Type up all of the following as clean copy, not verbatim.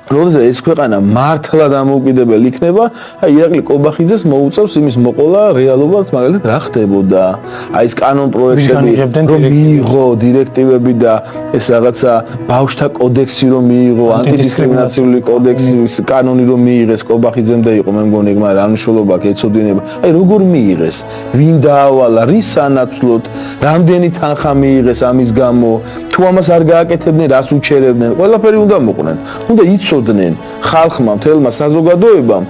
როდესაც ეს ქვეყანა მართლა დამოუკიდებელი იქნება, აი ირაკლი კობახიძეს მოუწევს იმის მოყოლა რეალურად, მაგალითად რა ხდებოდა. აი ეს კანონ პროექტები რომ მიიღო დირექტივები და ეს რაღაცა ბავშვთა კოდექსი რომ მიიღო, ანტიდისკრიმინაციული კოდექსის კანონი რომ მიიღეს კობახიძემ და იყო მე მგონი მაგრამ რა მნიშვნელობა აქვს ეცოდინება. აი როგორ მიიღეს? ვინ დაავალა, რის სანაცვლოდ, რამდენი თანხა მიიღეს ამის გამო, თუ ამას არ გააკეთებდნენ, რას უჩერებდნენ, ყველაფერი უნდა მოყვნენ. უნდა იცოდნენ ხალხმა, მთელმა საზოგადოებამ,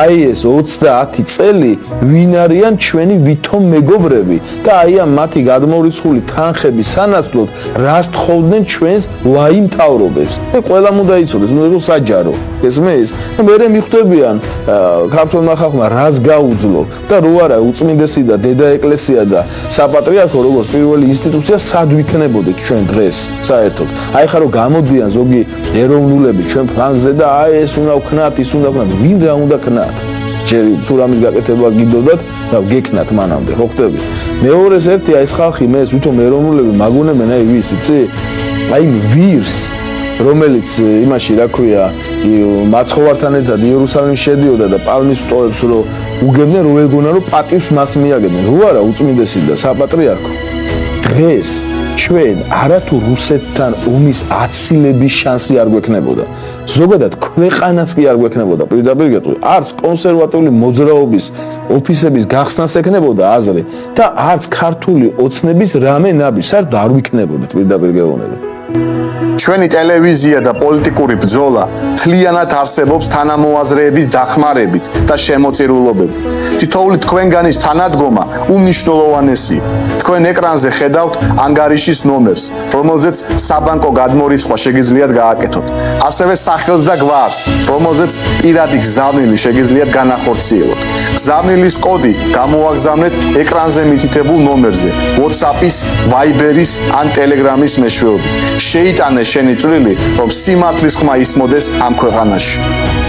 აი ეს 30 წელი ვინ არიან ჩვენი ვითომ მეგობრები და აი ამ მათი გადმორიცხული თანხების სანაცვლოდ რას თხოვდნენ ჩვენს ვაი მთავრობებს. და ყველამ უნდა იცოდეს, უნდა იყოს საჯარო. ესმის? და მე მიხვდებიან ქართულმა ხალხმა რას გაუძლო და რო არა უწმინდესი და დედა ეკლესია და საპატრიარქო როგორც პირველი ინსტიტუცია სად ვიქნებოდეთ ჩვენ დღეს საერთოდ. აი ხა რომ გამოდიან ზოგი ეროვნულები ჩვენ ფლანგზე და აი ეს უნდა ვქნათ, ის უნდა ვქნათ, ვინ რა უნდა ქნათ? ჯერ თუ რამის გაკეთება გიდოდათ და გეკნათ მანამდე, ხო ხტები? მეორეს ერთი აი ეს ხალხი მე ეს ვითომ ეროვნულები მაგონებენ აი ვის იცი? აი ვირს რომელიც იმაში რა ქვია მაცხოვართან ერთად იერუსალიმში შედიოდა და პალმის ტოვებს რომ უგებდნენ რომ ეგონა რომ პატივს მას მიაგებდნენ. რო არა უწმინდესი და საპატრიარქო. დღეს ჩვენ არათუ რუსეთთან ომის აცილების შანსი არ გვექნებოდა. ზოგადად ქვეყანაც კი არ გვექნებოდა. პირდაპირ გეტყვი, არც კონსერვატიული მოძრაობის ოფისების გახსნას ექნებოდა აზრი და არც ქართული ოცნების რამე ნაბი საერთოდ არ ვიქნებოდა პირდაპირ გეუბნები. ჩვენი ტელევიზია და პოლიტიკური ბრძოლა მთლიანად არსებობს თანამოაზრეების დახმარებით და შემოწირულობებით. თითოეული თქვენგანის თანადგომა უმნიშვნელოვანესია. თქვენ ეკრანზე ხედავთ ანგარიშის ნომერს, რომელზეც საბანკო გადმორიცხვა შეგიძლიათ გააკეთოთ. ასევე სახელს და გვარს, რომელზეც პირადი გზავნილი შეგიძლიათ განახორციელოთ. გზავნის კოდი გამოაგზავნეთ ეკრანზე მითითებულ ნომერზე, WhatsApp-ის, Viber-ის ან Telegram-ის მეშვეობით. შეიტანე შენი წვლილი, რომ სიმართლის ხმა ისმოდეს ამ ქვეყანაში.